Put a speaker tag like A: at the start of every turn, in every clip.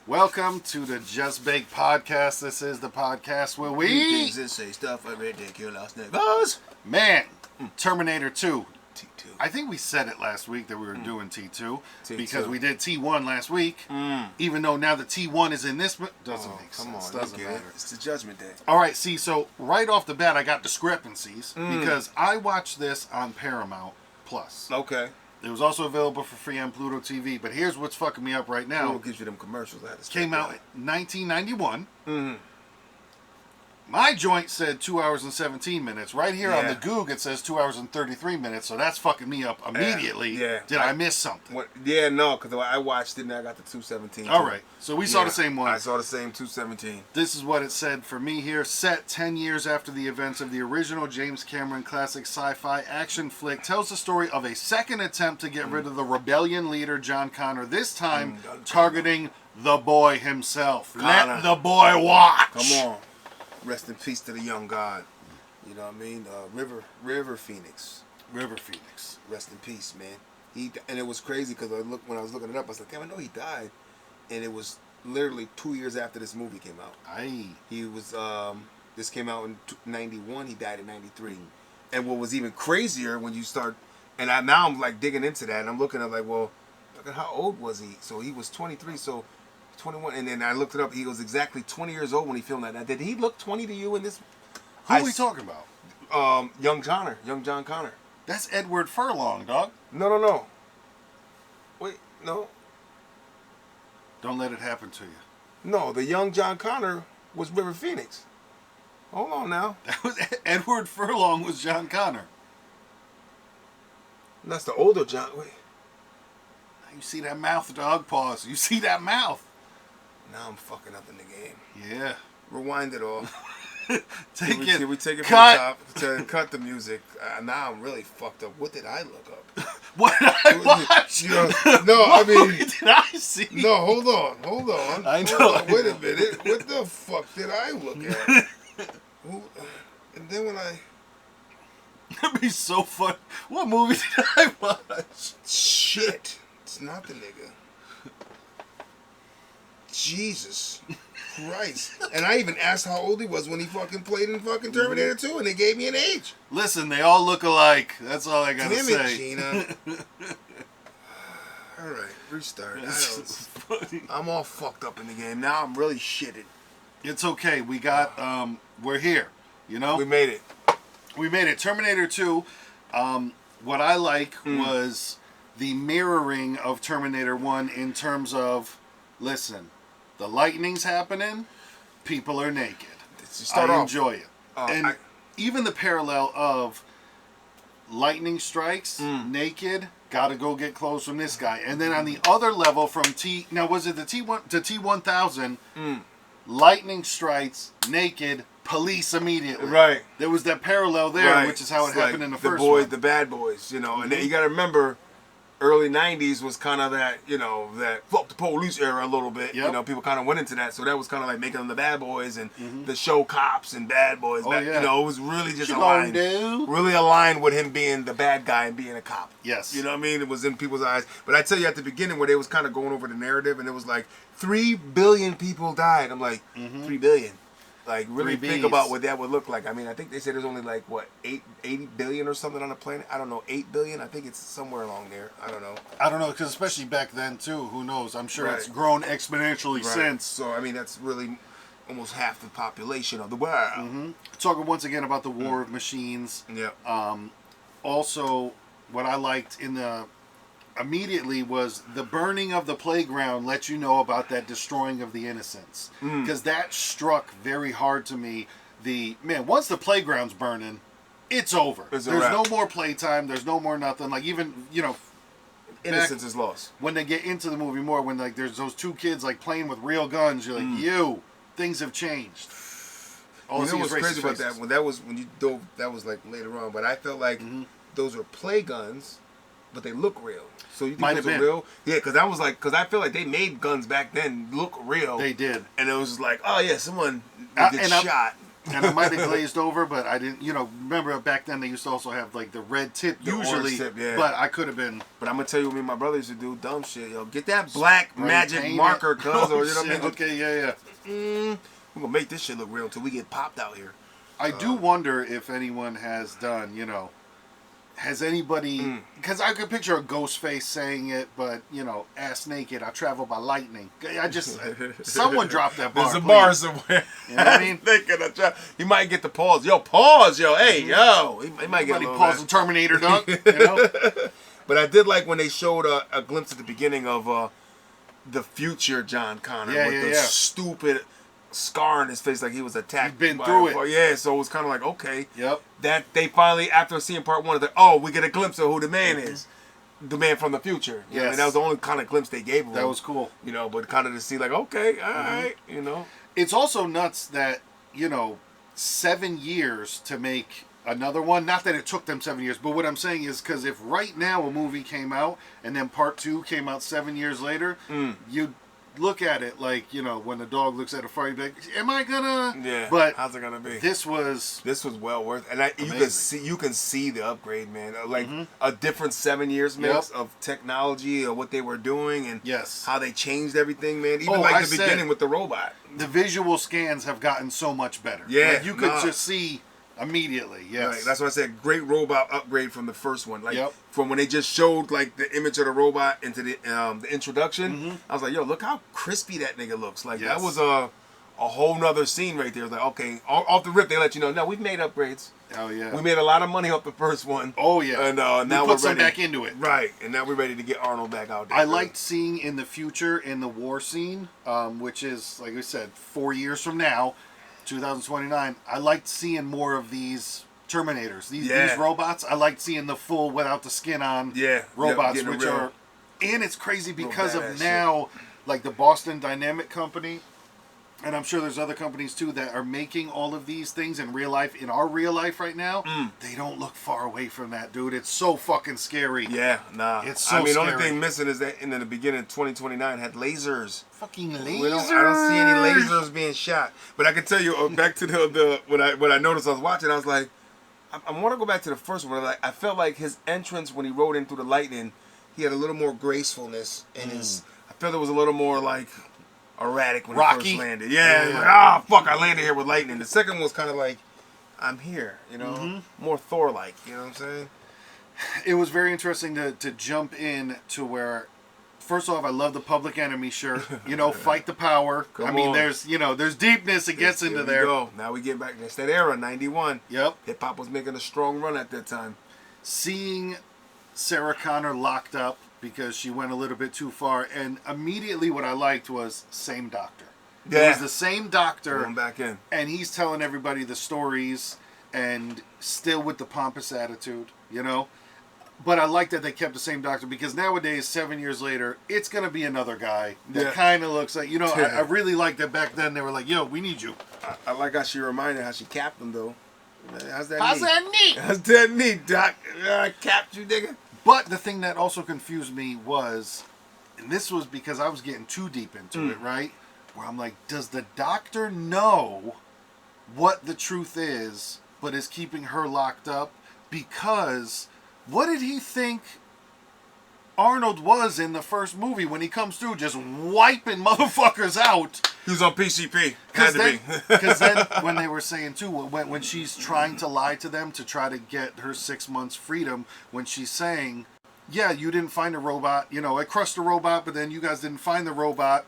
A: Welcome to the Just Baked Podcast. This is the podcast where we...
B: things that say stuff I ridiculous niggas.
A: Man, Terminator 2.
B: T2.
A: I think we said it last week that we were doing T2
B: T2.
A: because we did T1 last week. Even though now the T1 is in this... Doesn't make
B: Come
A: sense.
B: on,
A: Doesn't
B: you get
A: matter.
B: it. It's the Judgment Day.
A: All right, see, so right off the bat, I got discrepancies because I watched this on Paramount Plus.
B: Okay.
A: It was also available for free on Pluto TV, but here's what's fucking me up right now.
B: Who gives you them commercials?
A: Came out in 1991. My joint said 2 hours and 17 minutes. Right here on the Goog, it says 2 hours and 33 minutes, so that's fucking me up immediately.
B: Yeah.
A: Did I miss something?
B: What? Yeah, no, because I watched it and I got the 217.
A: All right, so we saw the same one.
B: I saw the same 217.
A: This is what it said for me here. Set 10 years after the events of the original James Cameron classic sci-fi action flick, tells the story of a second attempt to get rid of the rebellion leader John Connor, this time targeting the boy himself.
B: Connor.
A: Let the boy watch.
B: Come on. Rest in peace to the young god. You know what I mean? River Phoenix.
A: River Phoenix.
B: Rest in peace, man. And it was crazy because when I was looking it up, I was like, damn, I know he died. And it was literally 2 years after this movie came out. He was, this came out in 91, he died in 93. And what was even crazier when you start, and now I'm like digging into that, and I'm looking at like, well, look at how old was he? So he was 23, so 21, and then I looked it up, he was exactly 20 years old when he filmed that. Now, did he look 20 to you in this?
A: Who are we talking about?
B: Young John Connor.
A: That's Edward Furlong, dog.
B: No. Wait, no.
A: Don't let it happen to you.
B: No, the young John Connor was River Phoenix. Hold on now.
A: That was Edward Furlong was John Connor.
B: That's the older John. Wait.
A: You see that mouth, dog? Pause. You see that mouth?
B: Now I'm fucking up in the game.
A: Yeah.
B: Rewind it all.
A: Take it.
B: Can we take it
A: Cut.
B: from the top? Cut the music. Now I'm really fucked up. What did I look up?
A: What did I watch?
B: No, I mean.
A: What did I see?
B: No, hold on.
A: I know.
B: Wait a minute. What the fuck did I look at? And then when I...
A: That'd be so fun. What movie did I watch?
B: Shit. It's not the nigga. Jesus Christ. And I even asked how old he was when he fucking played in fucking Terminator 2, and they gave me an age.
A: Listen, they all look alike. That's all I gotta
B: Damn
A: say.
B: it, Gina. Alright, restart. I'm all fucked up in the game. Now I'm really shitted.
A: It's okay. We got, we're here. You know?
B: We made it.
A: We made it. Terminator 2, what I like was the mirroring of Terminator 1 in terms of, listen, the lightning's happening, people are naked. I enjoy it. And even the parallel of lightning strikes, naked, gotta go get clothes from this guy. And then on the other level from now was it the T1 to T1000, lightning strikes, naked, police immediately.
B: Right.
A: There was that parallel there, which is how it happened in the first one.
B: The bad boys, you know. And then you gotta remember, early 90s was kind of that, you know, that fuck the police era a little bit.
A: Yep.
B: You know, people kind of went into that. So that was kind of like making them the bad boys and the show cops and bad boys. You know, it was really just aligned. Really aligned with him being the bad guy and being a cop.
A: Yes.
B: You know what I mean? It was in people's eyes. But I tell you at the beginning where they was kind of going over the narrative and it was like 3 billion people died. I'm like, 3 billion. Like, really think about what that would look like. I mean, I think they said there's only like, what, 80 billion or something on the planet? I don't know, 8 billion? I think it's somewhere along there. I don't know, because
A: especially back then, too, who knows? I'm sure it's grown exponentially since.
B: So, I mean, that's really almost half the population of the world.
A: Talking once again about the War of Machines.
B: Yeah.
A: Also, what I liked immediately was the burning of the playground let you know about that destroying of the innocents, because that struck very hard to me. Once the playground's burning, it's over. There's no more playtime, there's no more nothing. Like, even, you know,
B: innocence is lost
A: when they get into the movie more, when like there's those 2 kids like playing with real guns, you're like, things have changed.
B: You know what's crazy about that? That was like later on, but I felt like those were play guns, but they look real. So you think those are real? Yeah, because I feel like they made guns back then look real.
A: They did.
B: And it was just like, oh yeah, someone gets shot.
A: and I might have glazed over, but I didn't. Remember back then they used to also have like the red tip usually,
B: tip, yeah.
A: but I could have been.
B: But I'm gonna tell you what me and my brother used to do, dumb shit, yo. Get that black magic marker, cuz, or you know what I mean?
A: Okay, yeah.
B: We're gonna make this shit look real until we get popped out here.
A: I do wonder if anyone has done, has anybody, because I could picture a ghost face saying it, but, ass naked, I travel by lightning. I just, someone dropped that bar.
B: There's a bar somewhere.
A: You know what I mean?
B: He might get the pause. Yo, pause, yo. Hey, yo. He might get a little
A: pause the Terminator dunk,
B: But I did like when they showed a glimpse at the beginning of the future John Connor with the stupid scar on his face, like he was attacked.
A: He's been through it.
B: Yeah, so it was kind of like, okay.
A: Yep.
B: That they finally, after seeing part one, we get a glimpse of who the man is. The man from the future. Yeah. And that was the only kind of glimpse they gave him.
A: That was cool.
B: But kind of to see like, okay, all right,
A: It's also nuts that, 7 years to make another one. Not that it took them 7 years, but what I'm saying is because if right now a movie came out and then part 2 came out 7 years later, you'd look at it like, when the dog looks at a fire, you'd be like, am I gonna?
B: Yeah.
A: But
B: how's it gonna be?
A: This was
B: well worth, and you can see the upgrade, man. Like a different 7 years mix of technology or what they were doing and how they changed everything, man. Even like the beginning with the robot.
A: The visual scans have gotten so much better.
B: Yeah.
A: Like you could just see immediately. Yes.
B: Right. That's why I said great robot upgrade from the first one. Like from when they just showed like the image of the robot into the introduction, I was like, yo, look how crispy that nigga looks. Like that was a whole nother scene right there. Like, okay, off the rip they let you know, no, we've made upgrades.
A: Oh yeah.
B: We made a lot of money off the first one.
A: Oh yeah.
B: And now
A: we're
B: ready.
A: Some back into it.
B: Right. And now we're ready to get Arnold back out there.
A: I liked seeing in the future in the war scene, which is like we said, 4 years from now, 2029. I liked seeing more of these Terminators, these robots. I liked seeing the full without the skin on robots, which are, and it's crazy because of now, like the Boston Dynamic company, and I'm sure there's other companies too that are making all of these things in real life. In our real life right now, they don't look far away from that, dude. It's so fucking scary.
B: Yeah, nah.
A: It's so scary.
B: The only thing missing is that in the beginning, 2029 had lasers.
A: Fucking lasers.
B: I don't see any lasers being shot. But I can tell you, back to the when I noticed I was watching, I was like, I want to go back to the first one. Like, I felt like his entrance when he rode in through the lightning, he had a little more gracefulness in his. I felt it was a little more like erratic when he first landed. Yeah. Like, fuck, I landed here with lightning. The second one was kind of like, I'm here, more Thor-like. You know what I'm saying?
A: It was very interesting to jump in to where. First off, I love the Public Enemy shirt. Fight the power.
B: Come on.
A: There's deepness. It gets into there.
B: Go. Now we get back. That's that era, 91.
A: Yep.
B: Hip hop was making a strong run at that time.
A: Seeing Sarah Connor locked up because she went a little bit too far, and immediately what I liked was same doctor. Yeah. It was the same doctor.
B: Going back in.
A: And he's telling everybody the stories, and still with the pompous attitude, But I like that they kept the same doctor because nowadays, 7 years later, it's going to be another guy that kind of looks like, I really like that back then they were like, yo, we need you.
B: I like how she reminded how she capped him, though. How's that
A: neat?
B: How's that neat, Doc? I capped you, nigga.
A: But the thing that also confused me was, and this was because I was getting too deep into it, right? Where I'm like, does the doctor know what the truth is, but is keeping her locked up? Because what did he think Arnold was in the first movie when he comes through just wiping motherfuckers out?
B: He was on PCP.
A: Because then when they were saying too, when she's trying to lie to them to try to get her 6 months freedom, when she's saying, yeah, you didn't find a robot, I crushed a robot, but then you guys didn't find the robot.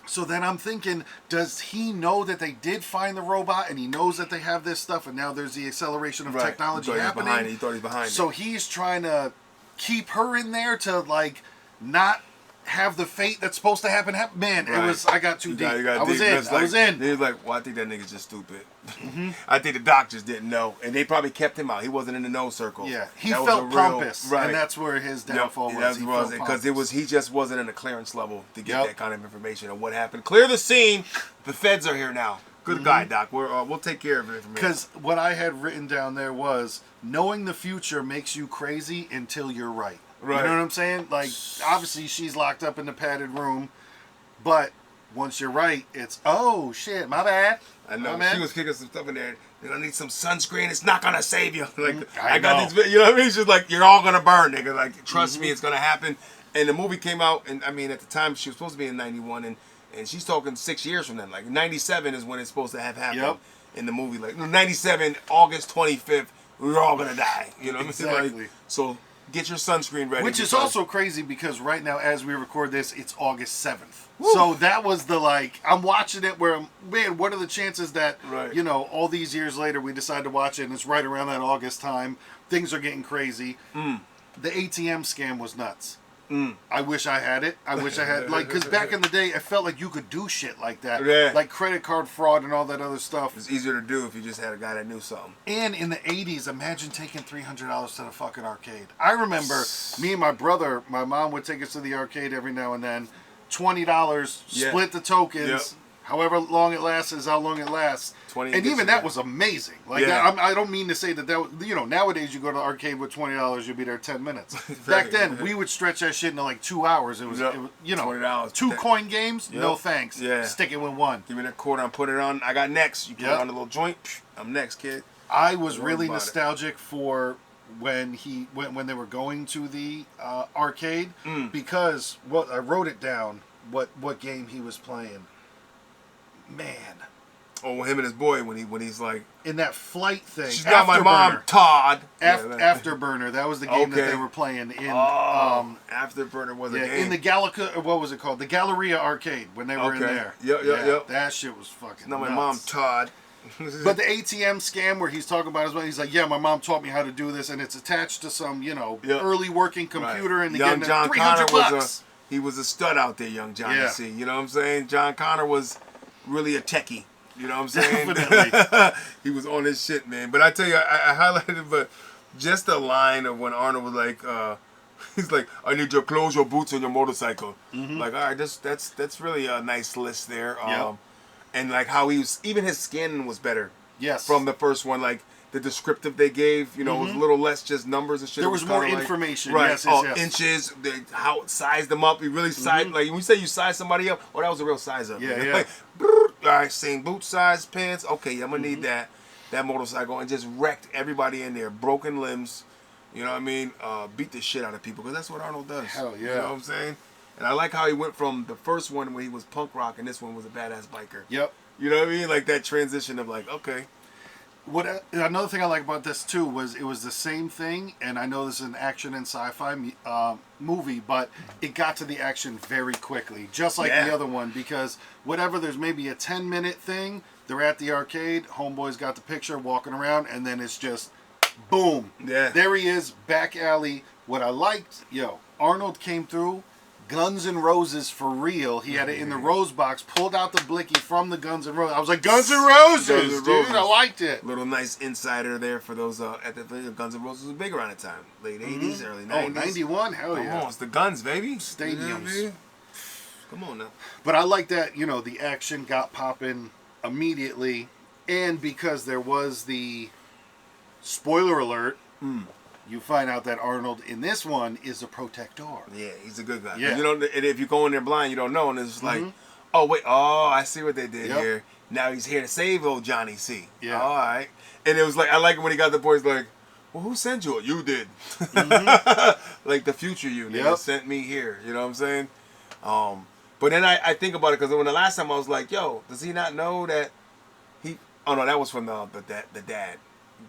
A: So then I'm thinking, does he know that they did find the robot and he knows that they have this stuff and now there's the acceleration of technology happening?
B: He thought he was behind it.
A: So he's trying to keep her in there to like not have the fate that's supposed to happen. Man, it was, I got too deep. I was in.
B: He was like, well, I think that nigga's just stupid. I think the doctors didn't know. And they probably kept him out. He wasn't in the know circle.
A: Yeah, he felt pompous. And that's where his downfall was.
B: Because he just wasn't in the clearance level to get that kind of information on what happened. Clear the scene. The feds are here now. Good guy, Doc. We'll take care of it.
A: Because what I had written down there was, knowing the future makes you crazy until you're right. Right. You know what I'm saying? Like, obviously she's locked up in the padded room, but once you're right, it's, oh, shit, my bad.
B: I know.
A: My
B: She
A: bad.
B: was kicking some stuff in there. You're going to need some sunscreen. It's not going to save you. Like,
A: I
B: got
A: know.
B: these, you know what I mean? She's like, you're all going to burn, nigga. Like, trust me, it's going to happen. And the movie came out, and I mean, at the time, she was supposed to be in 91, and she's talking 6 years from then. Like, 97 is when it's supposed to have happened in the movie. Like, 97, August 25th, we're all going to die. You know what I mean?
A: Exactly.
B: Like, so, get your sunscreen ready.
A: Which is also crazy because right now, as we record this, it's August 7th.
B: Woo.
A: So that was the, like, I'm watching it where, man, what are the chances that, you know, all these years later we decide to watch it and it's right around that August time. Things are getting crazy. The ATM scam was nuts. I wish I had it. I wish I had, like, because back in the day, it felt like you could do shit like that.
B: Yeah.
A: Like credit card fraud and all that other stuff.
B: It's easier to do if you just had a guy that knew something.
A: And in the 80s, imagine taking $300 to the fucking arcade. I remember me and my brother, my mom would take us to the arcade every now and then. $20, split the tokens. However long it lasts is how long it lasts. And even that was amazing. Like I don't mean to say that you know, nowadays you go to the arcade with $20, you'll be there 10 minutes. Back then, we would stretch that shit into like 2 hours. It was, you know,
B: $20.
A: 2 coin games, no thanks. Stick it with one.
B: Give me that quarter, I'm put it on. I got next. You put it on a little joint. I'm next, kid.
A: I was really nostalgic for when when they were going to the arcade because I wrote it down what game he was playing. Man.
B: Oh, him and his boy when he's like
A: in that flight thing.
B: She's not my mom, Todd.
A: Afterburner. That was the game that they were playing in.
B: Afterburner was a game
A: in the what was it called? The Galleria Arcade when they were in there.
B: Yep.
A: That shit was fucking.
B: It's not my
A: nuts.
B: mom, Todd.
A: But the ATM scam where he's talking about his money, he's like, yeah, my mom taught me how to do this, and it's attached to some, you know, early working computer, and
B: young John Connor
A: $300.
B: He was a stud out there, young Johnny C. You know what I'm saying? John Connor was really a techie. You know what I'm saying?
A: Definitely.
B: He was on his shit, man. But I tell you, I highlighted it, but just the line of when Arnold was like, he's like, I need your clothes, your boots, and your motorcycle. Like, all right, that's really a nice list there. And like how he was, even his skin was better.
A: Yes.
B: From the first one, like the descriptive they gave, you know, was a little less just numbers and shit.
A: There was more
B: like,
A: information.
B: Right.
A: Yes.
B: Inches, how it sized them up. He really sized, like when you say you size somebody up, that was a real size up.
A: Yeah.
B: Like, all right, same boot size, pants. Okay, I'm going to need that motorcycle, and just wrecked everybody in there. Broken limbs, you know what I mean? Beat the shit out of people, because that's what Arnold does.
A: Hell yeah.
B: You know what I'm saying? And I like how he went from the first one where he was punk rock, and this one was a badass biker.
A: Yep.
B: You know what I mean? Like that transition of like, okay.
A: Another thing I like about this too was it was the same thing, and I know this is an action and sci-fi movie, but it got to the action very quickly, just like the other one, because there's maybe a 10-minute thing, they're at the arcade, homeboy's got the picture, walking around, and then it's just boom.
B: Yeah.
A: There he is, back alley. What I liked, Arnold came through, Guns N' Roses for real. He had it in the rose box, pulled out the blicky from the Guns N' Roses. I was like, Guns N' Roses, dude. I liked it.
B: Little nice insider there for those at the Guns N' Roses was big around the time. Late 80s, early 90s.
A: Oh, 91? Hell yeah.
B: Come on, it's the Guns, baby.
A: Stadiums.
B: You know come on now.
A: But I like that, the action got popping immediately. And because there was the spoiler alert, you find out that Arnold in this one is a protector.
B: Yeah, he's a good guy.
A: Yeah.
B: You don't, and if you go in there blind, you don't know, and it's like, I see what they did here. Now he's here to save old Johnny C.
A: Yeah.
B: All right. And it was like, I like it when he got the boys like, well, who sent you? You did. Like the future you sent me here. You know what I'm saying? But then I think about it, because when the last time I was like, yo, does he not know that he... Oh, no, that was from the dad.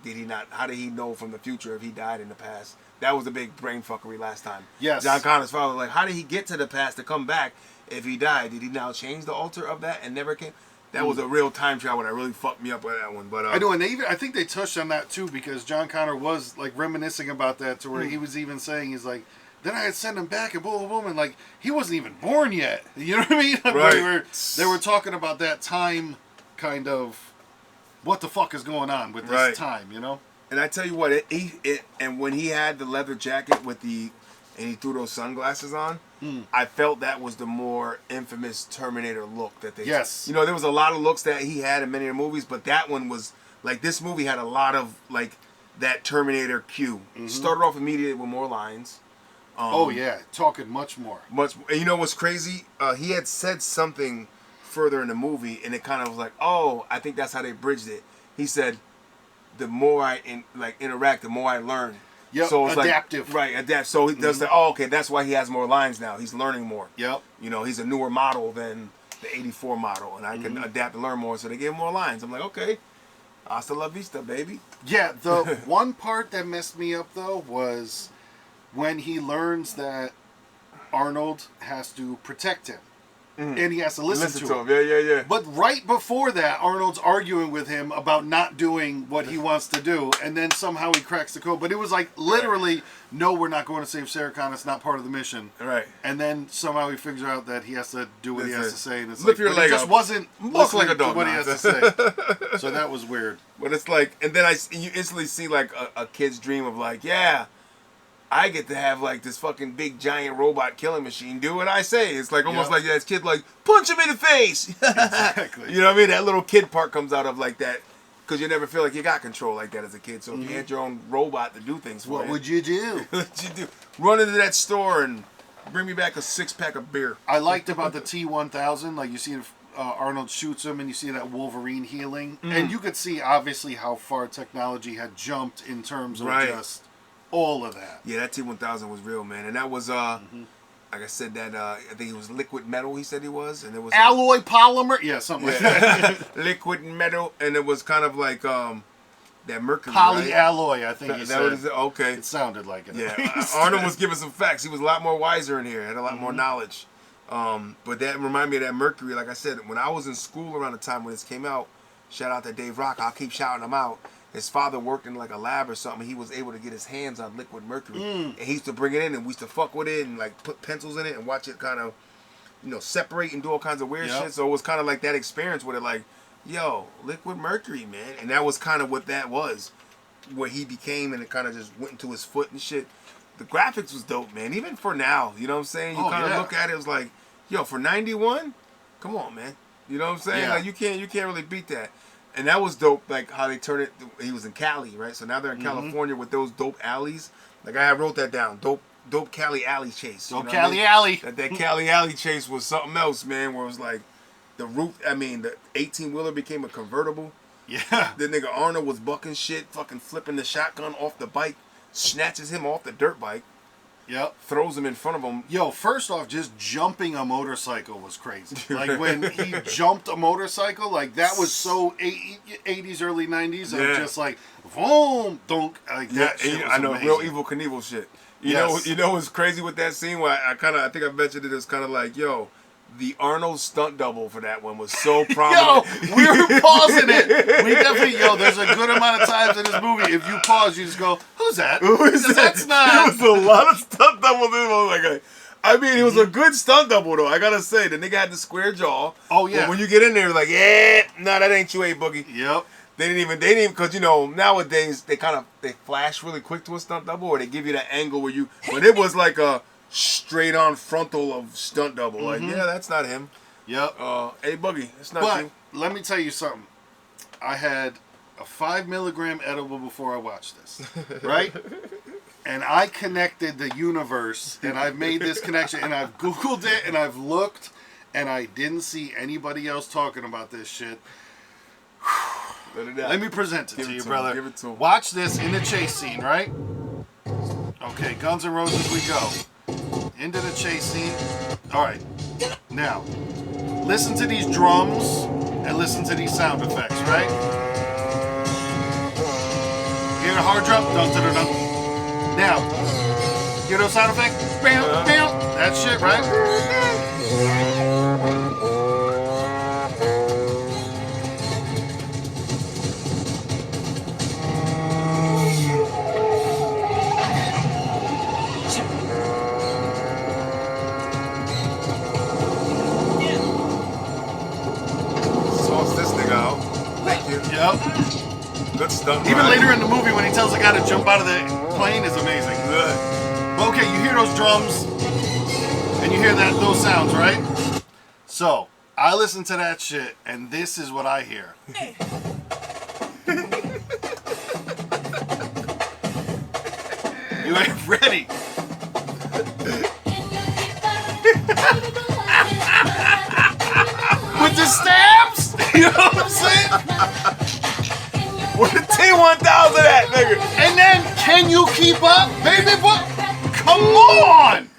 B: Did he not? How did he know from the future if he died in the past? That was the big brain fuckery last time.
A: Yes.
B: John Connor's father, like, how did he get to the past to come back if he died? Did he now change the altar of that and never came? That was a real time travel that really fucked me up with that one. But
A: I know, and I think they touched on that too, because John Connor was like reminiscing about that, to where he was even saying, he's like, then I had sent him back and boom, boom, boom, and like he wasn't even born yet. You know what I mean?
B: Right.
A: They were talking about that time, kind of, what the fuck is going on with this time,
B: And I tell you what, and when he had the leather jacket and he threw those sunglasses on, I felt that was the more infamous Terminator look that they.
A: Yes.
B: There was a lot of looks that he had in many of the movies, but that one was like, this movie had a lot of like that Terminator cue. Started off immediately with more lines.
A: Oh yeah, talking much more.
B: And you know what's crazy? He had said something further in the movie, and it kind of was like, oh, I think that's how they bridged it. He said, the more I interact, the more I learn.
A: Yep,
B: so it's
A: adaptive.
B: Adapt. So he does that. Oh, okay, that's why he has more lines now. He's learning more.
A: Yep.
B: You know, he's a newer model than the 84 model, and I can adapt and learn more, so they gave him more lines. I'm like, okay, hasta la vista, baby.
A: Yeah, the one part that messed me up, though, was when he learns that Arnold has to protect him. And he has to listen to him.
B: Yeah.
A: But right before that, Arnold's arguing with him about not doing what he wants to do, and then somehow he cracks the code. But it was like literally, no, we're not going to save Sarah Connor. It's not part of the mission.
B: Right.
A: And then somehow he figures out that he has to do what he has to say, and it's
B: Lift your leg
A: it just
B: up.
A: wasn't
B: Walk like a dog.
A: what he has to say. So that was weird.
B: But it's like, and then you instantly see like a kid's dream of like, yeah, I get to have like this fucking big giant robot killing machine do what I say. It's like almost like that kid like punch him in the face.
A: Exactly.
B: You know what I mean? That little kid part comes out of like that because you never feel like you got control like that as a kid. So if you had your own robot to do things for
A: what would you do?
B: What would you do? Run into that store and bring me back a 6-pack of beer.
A: I liked about the T-1000, like you see Arnold shoots him and you see that Wolverine healing. And you could see obviously how far technology had jumped in terms of just all of that.
B: Yeah, that T-1000 was real, man. And that was, like I said, that I think it was liquid metal, he said he was. And it was
A: alloy polymer? Yeah, something like that.
B: Liquid metal. And it was kind of like that mercury,
A: polyalloy, I think he
B: that
A: said.
B: Was it? Okay.
A: It sounded like it.
B: Yeah, Arnold was giving some facts. He was a lot more wiser in here. Had a lot more knowledge. But that reminded me of that mercury. Like I said, when I was in school around the time when this came out, shout out to Dave Rock. I'll keep shouting him out. His father worked in like a lab or something. He was able to get his hands on liquid mercury. And he used to bring it in and we used to fuck with it and like put pencils in it and watch it kind of, separate and do all kinds of weird shit. So it was kind of like that experience with it like, yo, liquid mercury, man. And that was kind of what that was. Where he became and it kind of just went into his foot and shit. The graphics was dope, man. Even for now, you know what I'm saying? You kind of look at it, it was like, yo, for 91, come on, man. You know what I'm saying?
A: Yeah.
B: Like you can't really beat that. And that was dope, like how they turned it. He was in Cali, right? So now they're in California with those dope alleys. Like I wrote that down. Dope Cali alley chase.
A: Dope Cali alley.
B: That Cali alley chase was something else, man. Where it was like the 18-wheeler became a convertible.
A: Yeah.
B: The nigga Arnold was bucking shit, fucking flipping the shotgun off the bike, snatches him off the dirt bike.
A: Yep.
B: Throws him in front of him.
A: Yo, first off, just jumping a motorcycle was crazy. Like when he jumped a motorcycle, like that was so 80s, early 90s of just like, boom, dunk. Like that shit was
B: I know,
A: amazing.
B: real Evil Knievel shit. You know what's crazy with that scene? Where I think I mentioned it as kind of like, yo, the Arnold stunt double for that one was so prominent.
A: Yo, we were pausing it. We definitely, there's a good amount of times in this movie, if you pause, you just go, who's that?
B: Who is that?
A: That's not...
B: There was a lot of stunt doubles in it. I mean, it was a good stunt double, though. I gotta say, the nigga had the square jaw.
A: Oh, yeah.
B: But when you get in there, like, that ain't you, Boogie.
A: Yep.
B: They didn't even, because, nowadays, they flash really quick to a stunt double, or they give you that angle where but it was like a straight on frontal of stunt double. Like, that's not him.
A: Yep.
B: Hey, Boogie, it's not you.
A: Let me tell you something. I had a 5 milligram edible before I watched this, right? And I connected the universe, and I've made this connection, and I've Googled it, and I've looked, and I didn't see anybody else talking about this shit. Let me present it to you, brother.
B: Give it to him.
A: Watch this in the chase scene, right? Okay, Guns N' Roses, we go. Into the chase scene. All right. Now, listen to these drums and listen to these sound effects, right? Hear the hard drum? Dun, dun, dun, dun. Now, hear those sound effects? Bam, bam. That shit, right? Yep.
B: Good stuff.
A: Even later in the movie when he tells the guy to jump out of the plane is amazing.
B: Good.
A: Well, okay, you hear those drums and you hear those sounds, right? So, I listen to that shit and this is what I hear. You ain't ready. With the You know what I'm saying?
B: Where the T-1000 at, nigga?
A: And then, can you keep up, baby boy? Come on!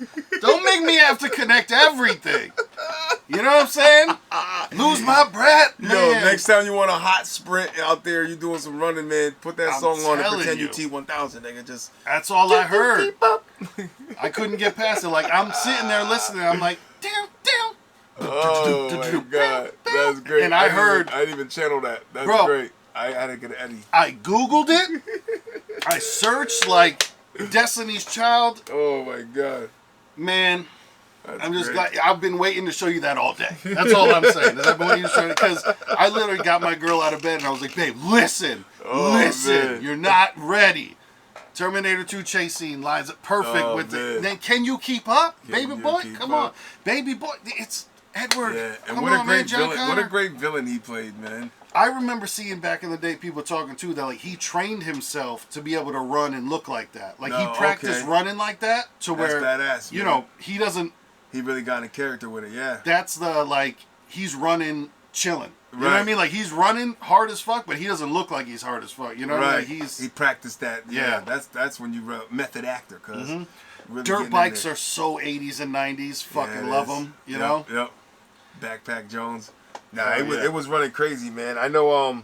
A: Don't make me have to connect everything. You know what I'm saying? Lose my breath, man.
B: Yo, next time you want a hot sprint out there, you doing some running, man, put that song on and pretend you T-1000, nigga. Just
A: that's all I heard. Keep up. I couldn't get past it. Like, I'm sitting there listening. I'm like, damn.
B: Oh my god, that's great.
A: And I heard.
B: I didn't even channel that. That's great. I had to get an Eddie.
A: I Googled it. I searched like Destiny's Child.
B: Oh my god,
A: man. I'm just glad. I've been waiting to show you that all day. That's all I'm saying. I've been waiting to show you because I literally got my girl out of bed and I was like, babe, listen. Man. You're not ready. Terminator 2 chase scene lines up perfect with it. Then can you keep up, baby boy? Come on, baby boy. It's Edward.
B: Yeah, and
A: come
B: what
A: on,
B: a great
A: man,
B: villain! What a great villain he played, man.
A: I remember seeing back in the day people talking too that like he trained himself to be able to run and look like that. Like he practiced running like that to where
B: badass,
A: you know he doesn't.
B: He really got in character with it, yeah.
A: That's the like he's running, chilling. You know what I mean? Like he's running hard as fuck, but he doesn't look like he's hard as fuck. You know,
B: right?
A: Like
B: he practiced that. Yeah, that's when you method actor, cause really
A: dirt bikes are so 80s and 90s. Fucking love them. You know.
B: Yep. Backpack Jones. Nah, it was running crazy, man. I know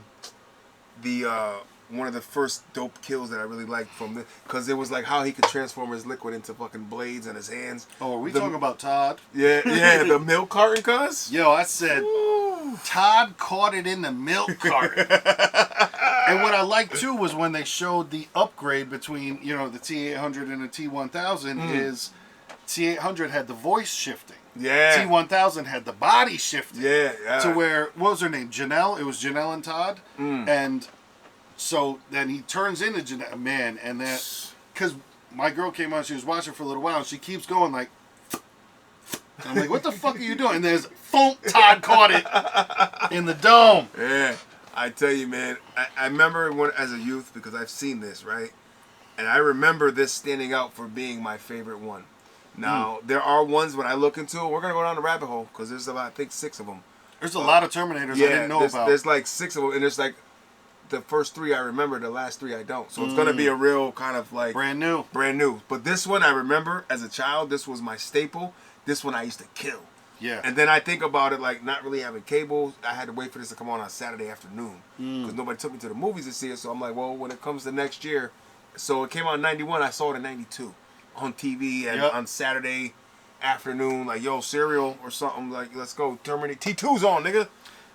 B: the one of the first dope kills that I really liked from this, because it was like how he could transform his liquid into fucking blades in his hands.
A: Oh, are we talking about Todd?
B: Yeah, the milk carton, cuz.
A: Yo, I said, ooh. Todd caught it in the milk carton. And what I liked too was when they showed the upgrade between, you know, the T800 and the T1000 is T800 had the voice shifting.
B: Yeah.
A: T1000 had the body shifting.
B: Yeah.
A: To where, what was her name? Janelle? It was Janelle and Todd. And so then he turns into Janelle, man, and that, because my girl came on, she was watching for a little while, and she keeps going like, I'm like, what the fuck are you doing? And there's, thump, Todd caught it in the dome.
B: Yeah. I tell you, man, I remember when, as a youth, because I've seen this, right? And I remember this standing out for being my favorite one. Now, there are ones when I look into it, we're going to go down the rabbit hole, because there's about, I think, 6 of them.
A: There's a lot of Terminators I didn't know about.
B: There's like 6 of them, and there's like, the first 3 I remember, the last 3 I don't. So it's going to be a real kind of like...
A: Brand new.
B: But this one I remember, as a child, this was my staple. This one I used to kill.
A: Yeah.
B: And then I think about it like not really having cable. I had to wait for this to come on Saturday afternoon because nobody took me to the movies to see it. So I'm like, well, when it comes to next year, so it came out in '91. I saw it in '92 on TV and on Saturday afternoon, like yo, cereal or something. Like let's go, Terminator T2's on, nigga.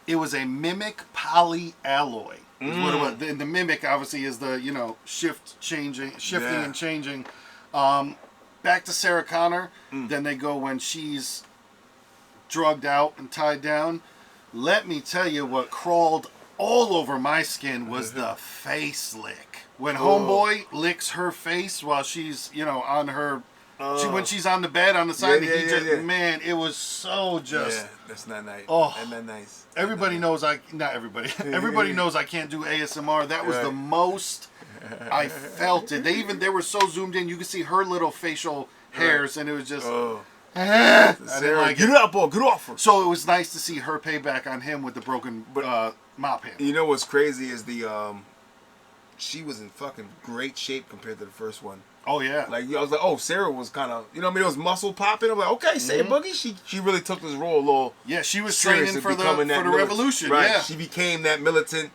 A: It was a mimic poly alloy. What it was. The mimic obviously is the shifting and changing. Back to Sarah Connor. Then they go when she's drugged out and tied down. Let me tell you what crawled all over my skin was the face lick. When homeboy licks her face while she's, on her, when she's on the bed on the side, man, it was so just.
B: Yeah, that's not nice.
A: Oh,
B: that's not nice.
A: Everybody knows not everybody. Everybody knows I can't do ASMR. That was the most I felt it. They were so zoomed in, you could see her little facial hairs, and it was just. I didn't like
B: get up, boy, get off her.
A: So it was nice to see her payback on him with the broken mop hand.
B: You know what's crazy is she was in fucking great shape compared to the first one.
A: Oh yeah.
B: Like I was like, oh, Sarah was kind of, it was muscle popping. I'm like, okay, say Boogie. She really took this role a little.
A: Yeah, she was training for the revolution.
B: Right.
A: Yeah.
B: She became that militant,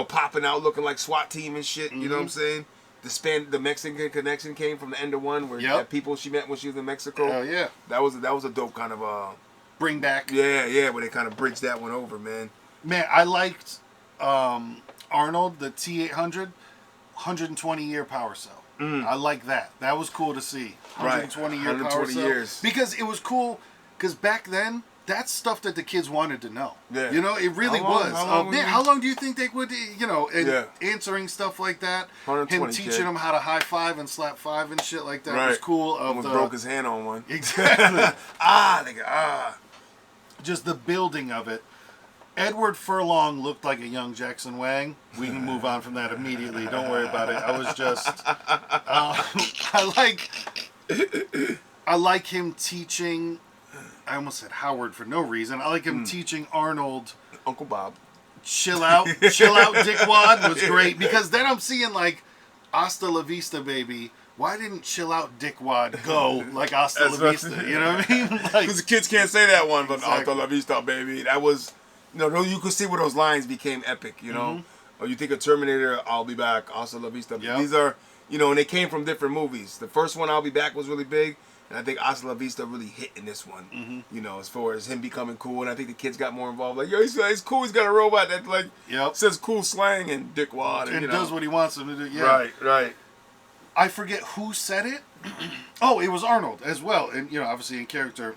B: popping out, looking like SWAT team and shit. You know what I'm saying? The Mexican connection came from the end of one, where that people she met when she was in Mexico.
A: Oh yeah.
B: That was a dope kind of
A: bring back.
B: Yeah, where they kind of bridged that one over, man.
A: Man, I liked Arnold, the T800, 120-year power cell. I like that. That was cool to see. 120-year power cell. Years. Because it was cool, because back then, that's stuff that the kids wanted to know. Yeah. It really was. How long do you think they would, answering stuff like that, him teaching them how to high five and slap five and shit like that was cool.
B: Almost broke his hand on one.
A: Exactly.
B: nigga,
A: Just the building of it. Edward Furlong looked like a young Jackson Wang. We can move on from that immediately. Don't worry about it. I was just... I like him teaching... I almost said Howard for no reason. I like him teaching Arnold...
B: Uncle Bob.
A: chill out dickwad was great, because then I'm seeing like hasta la vista baby. Why didn't chill out dickwad go like hasta la vista? You know what I mean? Like,
B: because the kids can't say that one, but
A: exactly.
B: hasta la vista baby. That was, you could see where those lines became epic. Or you think of Terminator, I'll be back, hasta la vista.
A: Yep.
B: These are, and they came from different movies. The first one, I'll be back, was really big. And I think hasta la vista really hit in this one. As far as him becoming cool. And I think the kids got more involved. Like, yo, he's cool. He's got a robot that, like, says cool slang and dickwad.
A: And does what he wants him to do. Yeah.
B: Right.
A: I forget who said it. Oh, it was Arnold as well. And, obviously in character,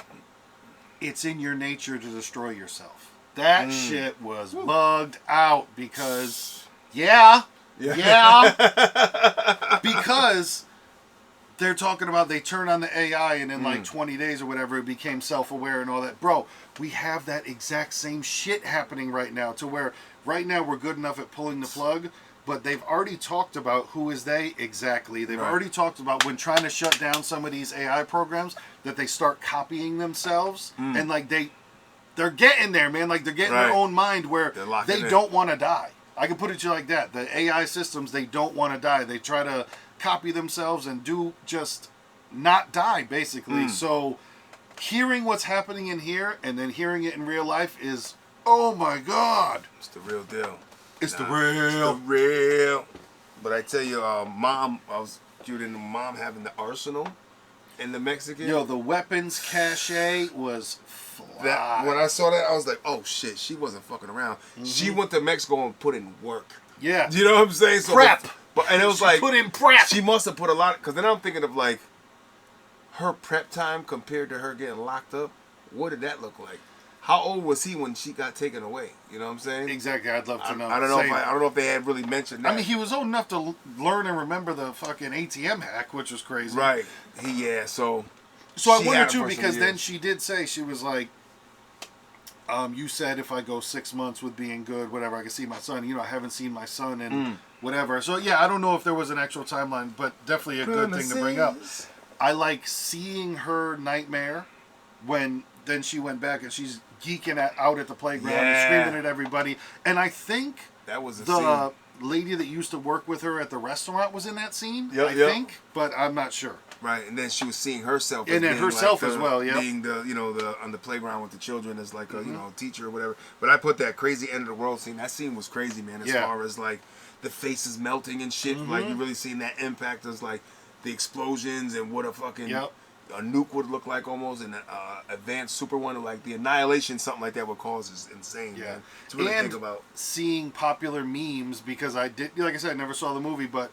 A: it's in your nature to destroy yourself. That shit was bugged out because, because they're talking about they turned on the AI and in like 20 days or whatever it became self-aware and all that. Bro, we have that exact same shit happening right now, to where right now we're good enough at pulling the plug, but they've already talked about who is they exactly. They've already talked about when trying to shut down some of these AI programs that they start copying themselves and like they're getting there, man. Like they're getting their own mind where they don't want to die. I can put it to you like that. The AI systems, they don't want to die. They try to copy themselves and do just not die, basically. So hearing what's happening in here and then hearing it in real life is, oh my God.
B: It's the real deal.
A: It's the
B: real. But I tell you, Mom, I was shooting Mom having the arsenal in the Mexican.
A: Yo, the weapons cache was fly.
B: When I saw that, I was like, oh shit, she wasn't fucking around. She went to Mexico and put in work.
A: Yeah.
B: You know what I'm saying? So
A: prep.
B: And it was
A: she
B: like,
A: put in prep.
B: She must have put a lot, because then I'm thinking of like her prep time compared to her getting locked up. What did that look like? How old was he when she got taken away? You know what I'm saying?
A: Exactly. I'd love to know.
B: I don't know if they had really mentioned that.
A: I mean, he was old enough to learn and remember the fucking ATM hack, which was crazy.
B: Right. So
A: I wonder too, because then she did say, she was like, you said if I go 6 months with being good, whatever, I can see my son. I haven't seen my son in whatever. So yeah, I don't know if there was an actual timeline, but definitely a good thing to bring up. I like seeing her nightmare when then she went back and she's geeking out at the playground and screaming at everybody. And I think
B: that was
A: the lady that used to work with her at the restaurant was in that scene. I think, but I'm not sure.
B: Right, and then she was seeing herself,
A: and then herself as well. Yeah,
B: being the on the playground with the children as like a teacher or whatever. But I put that crazy end of the world scene. That scene was crazy, man. As far as like the faces melting and shit, like you really seen that impact as like the explosions and what a fucking a nuke would look like, almost an advanced super one, like the annihilation, something like that would cause is insane. Yeah, man, to really think about. Seeing
A: popular memes, because I did, like I said, I never saw the movie, but.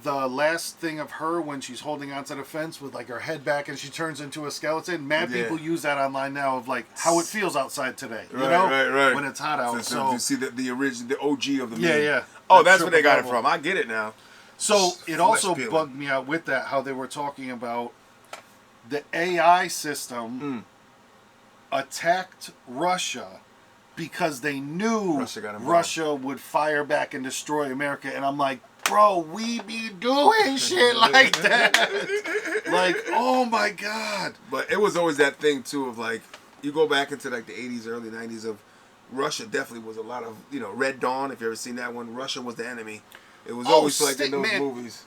A: The last thing of her when she's holding onto the fence with like her head back and she turns into a skeleton. Mad people use that online now of like how it feels outside today. You know,
B: right.
A: When it's hot out.
B: So you see the original, the OG of the meme.
A: Yeah.
B: Oh, that's where they got it from. I get it now.
A: So it also bugged me out with that, how they were talking about the AI system attacked Russia because they knew Russia would fire back and destroy America. And I'm like, bro, we be doing shit like that. Like, oh my God.
B: But it was always that thing too of like, you go back into like the 80s, early 90s of Russia definitely was a lot of, Red Dawn, if you ever seen that one, Russia was the enemy. It was always like in those movies.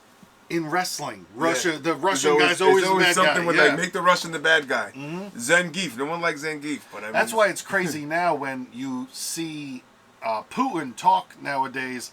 A: In wrestling, Russia, the Russian guy's always the bad
B: something
A: guy.
B: With like, make the Russian the bad guy. Zangief, no one likes Zangief. But I mean,
A: that's why it's crazy now when you see Putin talk nowadays,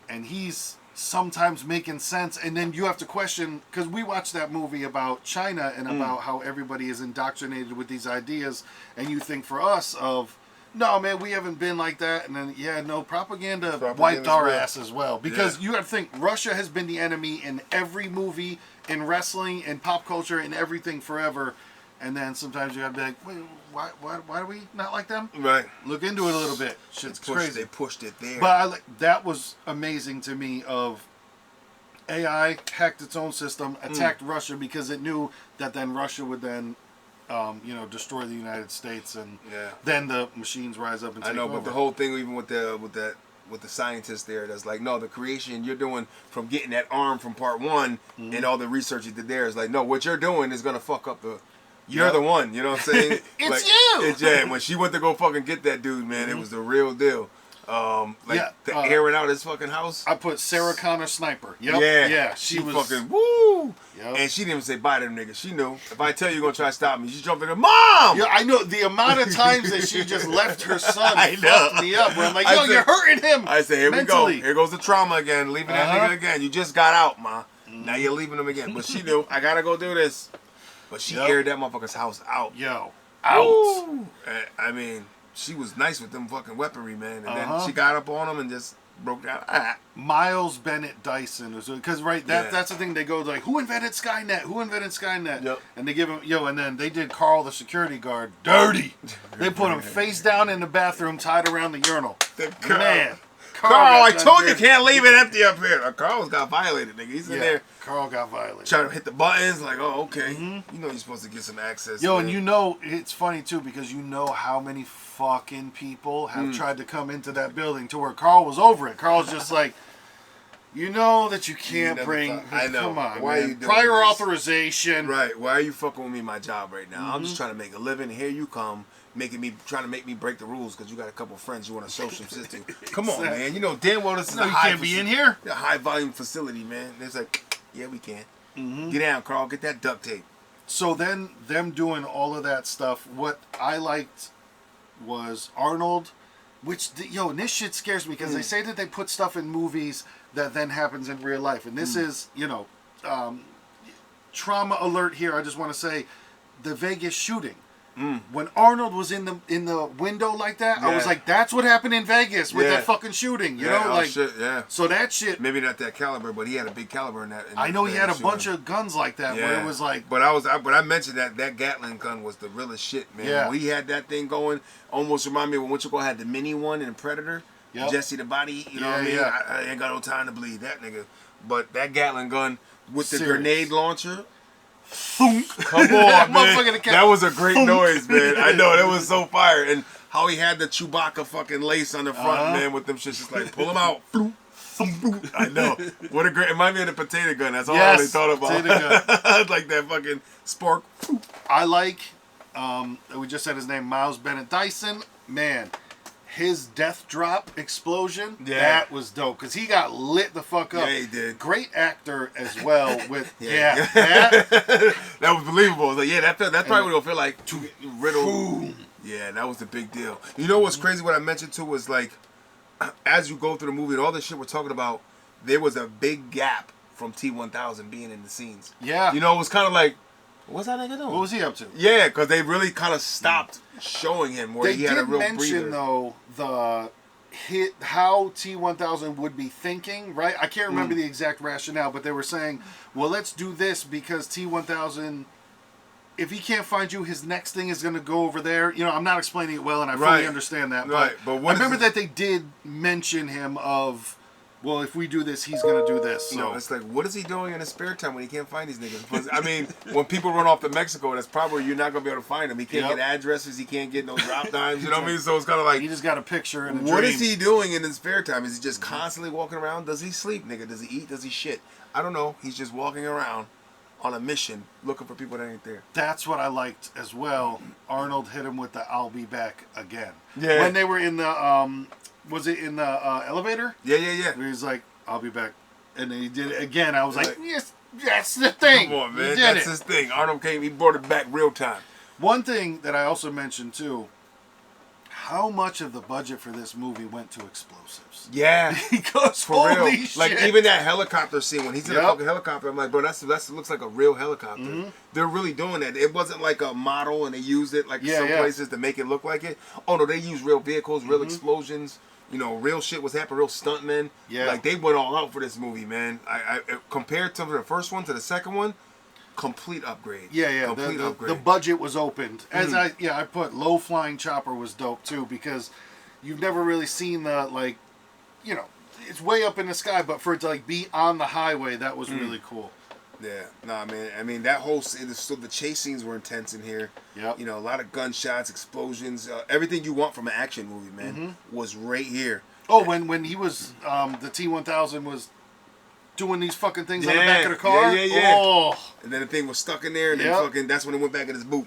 A: and he's sometimes making sense, and then you have to question, because we watched that movie about China and about how everybody is indoctrinated with these ideas, and you think for us of, no man, we haven't been like that, and then propaganda wiped our ass as well, because you have to think Russia has been the enemy in every movie, in wrestling, in pop culture, in everything forever, and then sometimes you have to be like, wait, why do we not like them?
B: Right.
A: Look into it a little bit. Shit's crazy.
B: They pushed it there.
A: But that was amazing to me of AI hacked its own system, attacked Russia because it knew that then Russia would then, destroy the United States, and then the machines rise up and take over.
B: But the whole thing, even with the scientists there, that's like, no, the creation you're doing from getting that arm from part one and all the research you did there is like, no, what you're doing is gonna fuck up the. You're the one, you know what I'm saying?
A: It's you!
B: When she went to go fucking get that dude, man, it was the real deal. The airing out his fucking house.
A: I put Sarah Connor Sniper. Yep. Yeah. She was
B: fucking woo. Yep. And she didn't even say bye to them niggas. She knew. If I tell you you're gonna try to stop me, she jumped in there, Mom!
A: Yeah, I know the amount of times that she just left her son fucked me up. Where I'm like, yo, you're hurting him.
B: I said, here
A: mentally.
B: we go. Here goes the trauma again. Leaving that nigga again. You just got out, Ma. Now you're leaving him again. But she knew, I gotta go do this. But she aired that motherfucker's house out.
A: Yo. Out.
B: Woo. I mean, she was nice with them fucking weaponry, man. And then she got up on him and just broke down.
A: Miles Bennett Dyson. Because, that's the thing. They go like, who invented Skynet? Who invented Skynet? Yep. And they give him, and then they did Carl, the security guard, dirty. They put him face down in the bathroom, tied around the urinal. Man.
B: Carl, I told you can't leave it empty up here. Carl's got violated, nigga. He's in there.
A: Carl got violated.
B: Trying to hit the buttons, like, oh, okay. You know you're supposed to get some access.
A: Yo, and it's funny, too, because you know how many fucking people have tried to come into that building to where Carl was over it. Carl's just like, you know that you can't bring...
B: I know.
A: Come on,
B: why
A: man.
B: Are you doing
A: prior
B: this?
A: Authorization.
B: Right. Why are you fucking with me in my job right now? I'm just trying to make a living. Here you come. Trying to make me break the rules because you got a couple friends you want to social system. Come on, man. You know damn well this is
A: you can't be in here.
B: A high volume facility, man. It's like, yeah, we can. Get down, Carl. Get that duct tape.
A: So then, them doing all of that stuff. What I liked was Arnold, which and this shit scares me because they say that they put stuff in movies that then happens in real life, and this is trauma alert here. I just want to say, the Vegas shooting. When Arnold was in the window like that, I was like, "That's what happened in Vegas with that fucking shooting." You know, like,
B: shit,
A: so that shit.
B: Maybe not that caliber, but he had a big caliber in that.
A: I know he had a bunch of guns like that, where it was like.
B: But I mentioned that Gatling gun was the realest shit, man.
A: Yeah.
B: When he had that thing going, almost remind me of when Wichita had the mini one in Predator. Yep. Jesse the Body, you know what I mean? Yeah. I ain't got no time to bleed that nigga. But that Gatling gun with the grenade launcher. Come on, man. That was a great noise, man. I know, that was so fire. And how he had the Chewbacca fucking lace on the front, man, with them shit. Just like, pull them out. I know. What a great... It reminded me of the potato gun. That's all I really thought about. Potato gun. Like that fucking spark.
A: I like... we just said his name, Miles Bennett Dyson. Man, his death drop explosion, that was dope. Because he got lit the fuck up.
B: Yeah, he did.
A: Great actor as well. With
B: that was believable. I was like, that's probably what it'll feel like. Riddle. Yeah, that was the big deal. You know what's crazy? What I mentioned too was like, as you go through the movie and all this shit we're talking about, there was a big gap from T-1000 being in the scenes. Yeah. You know, it was kind of like, what's that nigga doing?
A: What was he up to?
B: Yeah, because they really kind of stopped showing him where he had a real breather. They did mention,
A: though, how T-1000 would be thinking, right? I can't remember the exact rationale, but they were saying, well, let's do this because T-1000, if he can't find you, his next thing is going to go over there. You know, I'm not explaining it well, and I fully understand that. But I remember that they did mention him of... well, if we do this, he's going to do this. So.
B: No, it's like, what is he doing in his spare time when he can't find these niggas? I mean, when people run off to Mexico, that's probably you're not going to be able to find him. He can't get addresses. He can't get no drop dimes. You know what I mean? So it's kind of like...
A: he just got a picture and a
B: dream. What is he doing in his spare time? Is he just constantly walking around? Does he sleep, nigga? Does he eat? Does he shit? I don't know. He's just walking around on a mission looking for people that ain't there.
A: That's what I liked as well. Arnold hit him with the "I'll be back again." Yeah. When they were in the... was it in the elevator?
B: Yeah.
A: Where he's like, "I'll be back," and then he did it again. I was like, "Yes, that's the thing."
B: Come on, man, that's his thing. Arnold came, he brought it back real time.
A: One thing that I also mentioned too: how much of the budget for this movie went to explosives?
B: Yeah,
A: because
B: for real, like even that helicopter scene when he's in a fucking helicopter, I'm like, bro, that looks like a real helicopter. They're really doing that. It wasn't like a model and they used it like some places to make it look like it. Oh no, they used real vehicles, real explosions. You know, real shit was happening, real stuntmen. Yeah. Like, they went all out for this movie, man. I compared to the first one to the second one, complete upgrade.
A: Yeah.
B: Complete upgrade.
A: The budget was opened. As I put low flying chopper was dope too, because you've never really seen the, like, you know, it's way up in the sky, but for it to like be on the highway, that was really cool.
B: Yeah, nah, man. I mean, that whole the chase scenes were intense in here. Yeah, you know, a lot of gunshots, explosions, everything you want from an action movie, man, was right here.
A: Oh, when he was the T-1000 was doing these fucking things on the back of the car.
B: Yeah. Oh, and then the thing was stuck in there, and then fucking that's when it went back in his boot.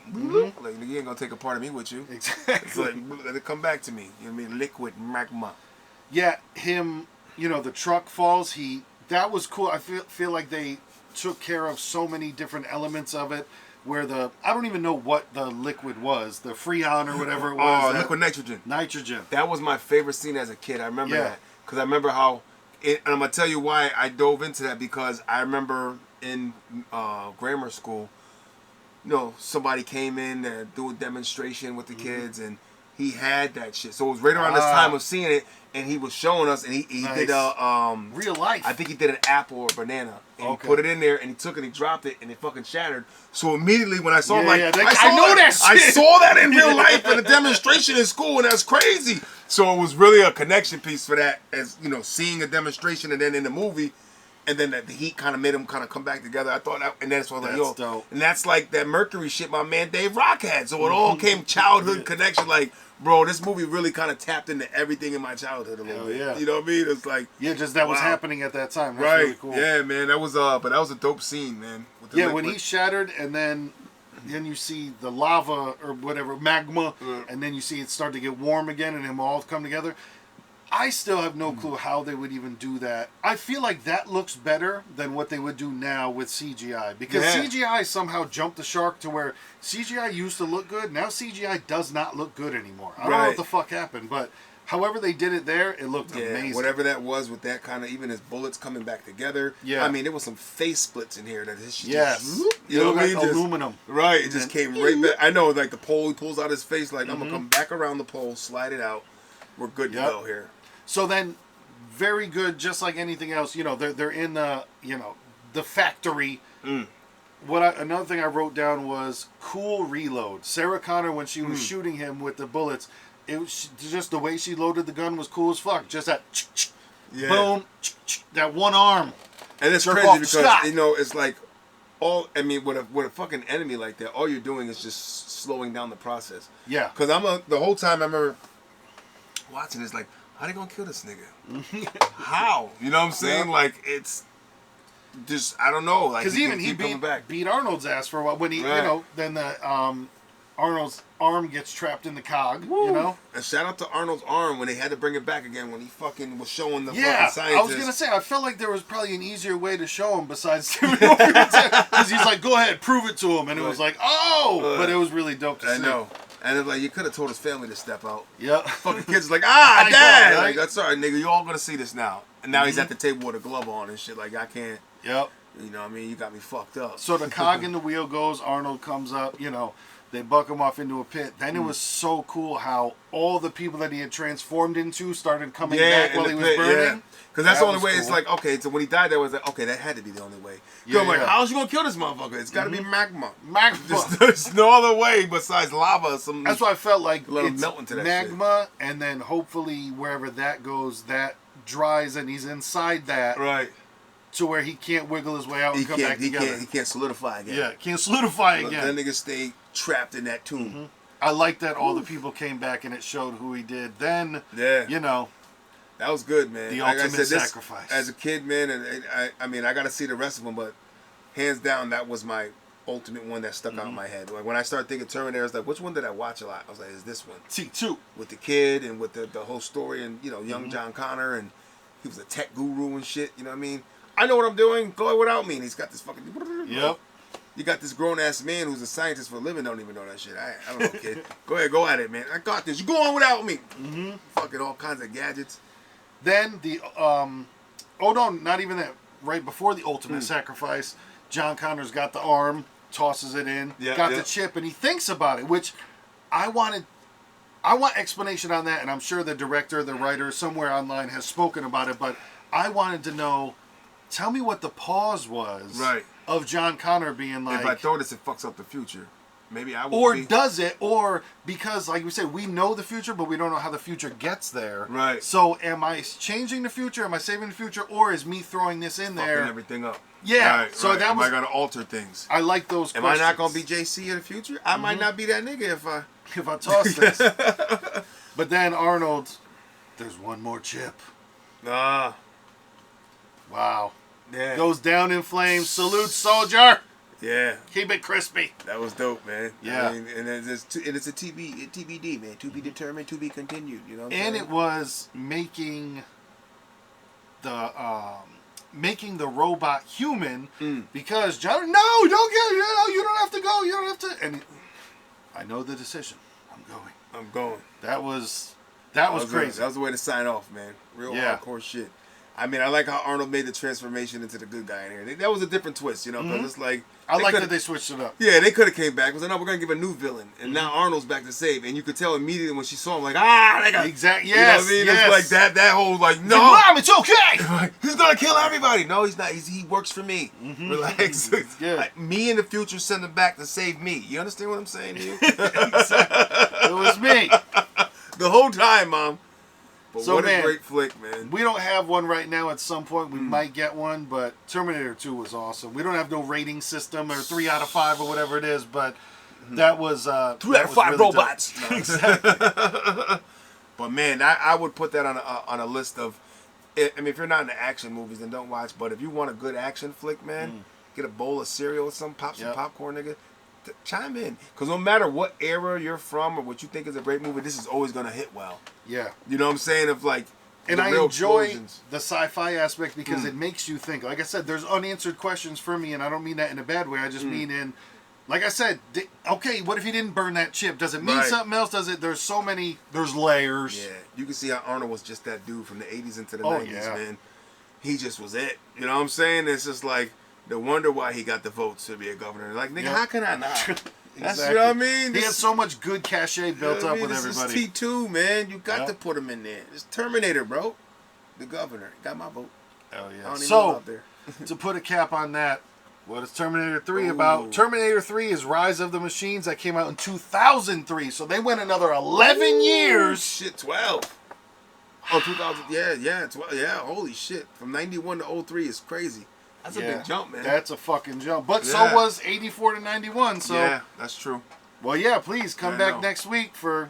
B: Like, you ain't gonna take a part of me with you. Exactly. It's like, let it come back to me. You know what I mean? Liquid magma.
A: yeah, him, the truck falls. That was cool. I feel like they took care of so many different elements of it. Where I don't even know what the liquid was, the Freon or whatever it was.
B: Liquid nitrogen.
A: Nitrogen.
B: That was my favorite scene as a kid. I remember that because I remember how. And I'm gonna tell you why I dove into that, because I remember in grammar school, somebody came in to do a demonstration with the kids, and he had that shit. So it was right around this time of seeing it, and he was showing us, and he did
A: real life.
B: I think he did an apple or a banana, and he put it in there, and he took it, and he dropped it, and it fucking shattered. So immediately when I saw I know that shit. I saw that in real life in a demonstration in school, and that's crazy. So it was really a connection piece for that, as seeing a demonstration, and then in the movie. And then the heat kind of made them kind of come back together. I thought that, and that's what I was like, yo.
A: Dope.
B: And that's like that Mercury shit my man Dave Rock had. So it all came childhood connection. Like, bro, this movie really kind of tapped into everything in my childhood a little bit.
A: Yeah.
B: You know what I mean? It's like,
A: just that was happening at that time. That's
B: right?
A: Really cool.
B: Yeah, man. That was but that was a dope scene, man. With the liquid.
A: When he shattered, and then you see the lava or whatever magma, and then you see it start to get warm again, and them all come together. I still have no clue how they would even do that. I feel like that looks better than what they would do now with CGI. Because CGI somehow jumped the shark to where CGI used to look good. Now CGI does not look good anymore. I don't know what the fuck happened, but however they did it there, it looked amazing.
B: Whatever that was with that kind of, even his bullets coming back together. Yeah. I mean, there was some face splits in here that his shit just,
A: you know what I mean? Aluminum.
B: Right. It just came right back. I know, like the pole, he pulls out his face, like, I'm going to come back around the pole, slide it out. We're good to go here.
A: So then, very good, just like anything else, they're in the, the factory. Another thing I wrote down was cool reload. Sarah Connor, when she was shooting him with the bullets, it was just the way she loaded the gun was cool as fuck. Just that, boom, that one arm.
B: And it's crazy because, it's like, with a fucking enemy like that, all you're doing is just slowing down the process. Yeah. Because the whole time I remember watching this, like, how they gonna kill this nigga? How? You know what I'm saying? Yeah. Like, it's just, I don't know. Like,
A: because even he beat Arnold's ass for a while. When he, then the Arnold's arm gets trapped in the cog.
B: Woo. And shout out to Arnold's arm when they had to bring it back again, when he fucking was showing the fucking scientist.
A: I was gonna say, I felt like there was probably an easier way to show him besides because he's like, go ahead, prove it to him, and it was like, but it was really dope to see. I know.
B: And it's like, you could have told his family to step out.
A: Yep.
B: Fucking kids like, dad! Like, that's all right, nigga, you all gonna see this now. And now he's at the table with a glove on and shit, like, I can't. Yep. You know what I mean? You got me fucked up.
A: So the cog in the wheel goes, Arnold comes up, they buck him off into a pit. Then it was so cool how all the people that he had transformed into started coming back while he was burning.
B: Because that's the only way. Cool. It's like, okay, so when he died, that was like, okay, that had to be the only way. I'm like, how's you gonna kill this motherfucker? It's got to be magma. There's no other way besides lava. That's
A: why I felt like
B: it's melt into that
A: magma, shit. And then hopefully wherever that goes, that dries, and he's inside that. Right. To where he can't wiggle his way out and come back together.
B: He can't solidify again.
A: Yeah, can't solidify again.
B: That nigga stay trapped in that tomb. Mm-hmm.
A: I like that all the people came back and it showed who he did. Then,
B: that was good, man.
A: The ultimate sacrifice.
B: As a kid, man, and I got to see the rest of them, but hands down, that was my ultimate one that stuck out in my head. Like when I started thinking Terminator, I was like, which one did I watch a lot? I was like, is this one?
A: T2.
B: With the kid and with the whole story and, young John Connor, and he was a tech guru and shit, you know what I mean? I know what I'm doing. Go without me. And he's got this fucking... Yep. You got this grown-ass man who's a scientist for a living, don't even know that shit. I don't know, kid. Go ahead, go at it, man. I got this. You go on without me. Mm-hmm. Fucking all kinds of gadgets.
A: Then not even that. Right before the ultimate sacrifice, John Connor's got the arm, tosses it in, got the chip, and he thinks about it, which I want explanation on that, and I'm sure the director, the writer, somewhere online has spoken about it, but I wanted to know, tell me what the pause was of John Connor being like...
B: If I throw this, it fucks up the future. Maybe I will.
A: Or does it? Or because, like we said, we know the future, but we don't know how the future gets there. Right. So am I changing the future? Am I saving the future? Or is me throwing this in there?
B: Fucking everything up.
A: Yeah. Right,
B: so that was... Am I going to alter things?
A: I like those questions.
B: Am I not going to be JC in the future? I might not be that nigga if I
A: toss this. But then Arnold, there's one more chip. Wow. Yeah. Goes down in flames. Salute, soldier.
B: Yeah.
A: Keep it crispy.
B: That was dope, man.
A: Yeah.
B: I mean, and it's a TBD, man. To be determined, to be continued. You know what I'm
A: And
B: saying?
A: it was making the robot human because John, no, don't get, you don't have to go, you don't have to. And I know the decision. I'm going. That was crazy.
B: That was the way to sign off, man. Real hardcore shit. I mean, I like how Arnold made the transformation into the good guy in here. That was a different twist, you know, because it's like...
A: I like that they switched it up.
B: Yeah, they could have came back. It was like, no, we're going to give a new villain. And now Arnold's back to save. And you could tell immediately when she saw him, like,
A: Exactly, yes,
B: you know what I mean?
A: yes.
B: It's like that whole, like, no.
A: Like, Mom, it's okay!
B: He's going to kill everybody. No, he's not. He works for me. Relax.
A: Yeah.
B: Like, me in the future send him back to save me. You understand what I'm saying to you?
A: It was me.
B: The whole time, Mom. But
A: So,
B: what
A: man,
B: a great flick, man.
A: We don't have one right now. At some point, we might get one, but Terminator 2 was awesome. We don't have no rating system or 3 out of 5 or whatever it is, but that was
B: 3 out of 5
A: really
B: robots.
A: No, exactly.
B: But man, I would put that on a list of. I mean, if you're not into action movies, then don't watch. But if you want a good action flick, man, get a bowl of cereal or something, pop some popcorn, nigga. Chime in, because no matter what era you're from or what you think is a great movie, this is always gonna hit well.
A: Yeah,
B: you know what I'm saying? Of like,
A: and I enjoy the sci-fi aspect because it makes you think. Like I said, there's unanswered questions for me, and I don't mean that in a bad way. I just mean in, like I said, okay, what if he didn't burn that chip? Does it mean something else? Does it? There's so many. There's layers.
B: Yeah, you can see how Arnold was just that dude from the '80s into the '90s, man. He just was it. You know what I'm saying? It's just like no wonder why he got the votes to be a governor. Like, nigga, how can I not? That's, you know what I mean?
A: He had so much good cachet built up with everybody.
B: This is T2, man. You got to put him in there. It's Terminator, bro. The governor. Got my vote.
A: Oh, yeah. So, to put a cap on that, what is Terminator 3 about? Terminator 3 is Rise of the Machines that came out in 2003. So they went another 11 years.
B: Shit, 12. Oh, 2000. Yeah, 12. Yeah, holy shit. From 91 to 03 is crazy. That's a big jump, man.
A: That's a fucking jump. But so was 84 to 91. So
B: yeah, that's true.
A: Well, yeah, please come back next week for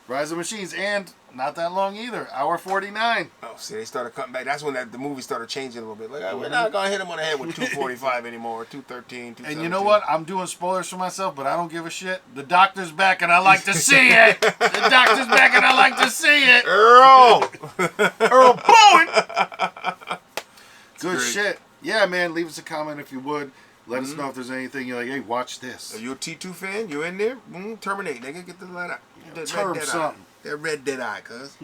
A: Rise of Machines. And not that long either. Hour 49.
B: Oh, see, they started cutting back. That's when the movie started changing a little bit. Like, we're not going to hit him on the head with 245 anymore, 213, 217.
A: And you know what? I'm doing spoilers for myself, but I don't give a shit. The doctor's back and I like to see it. The doctor's back and I like to see it. Earl Bowen. Good shit. Yeah, man, leave us a comment if you would. Let us know if there's anything you're like, hey, watch this.
B: Are you a T2 fan? You in there? Terminate, nigga. Get the light out.
A: Term something.
B: That red dead eye, cuz.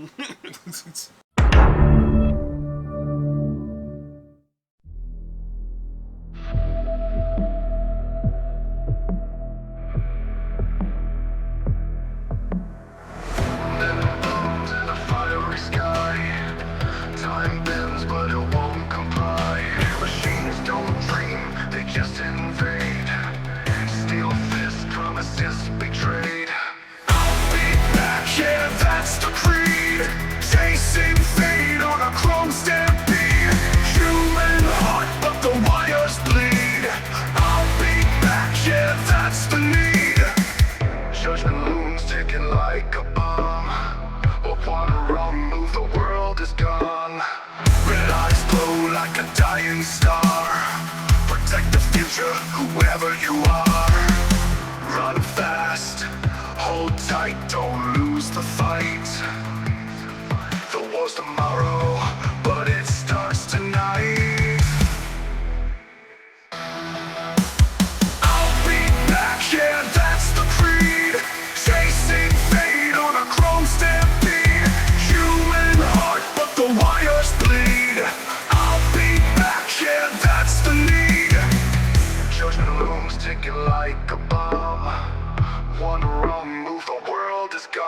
C: Whoever you are, run fast, hold tight, don't lose the fight. The war's tomorrow, but it starts tonight. I'll be back, yeah, that's the creed. Chasing fate on a chrome stampede. Human heart, but the wires bleed. I'll be back, yeah, that's the need. Judgment looms ticking like a bomb. One wrong move, the world is gone.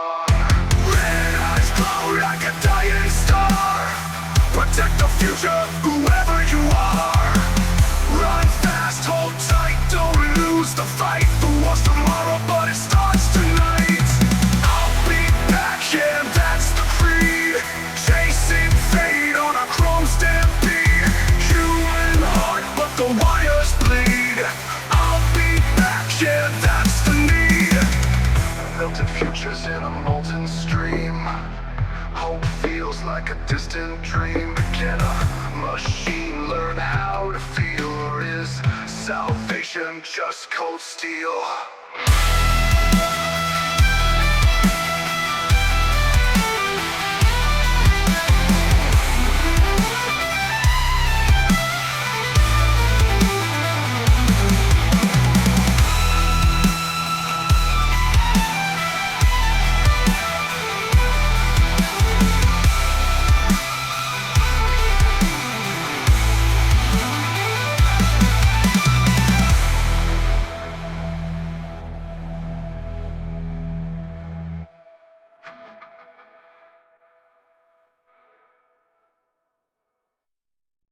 C: feels like a distant dream. Can a machine learn how to feel, or is salvation just cold steel?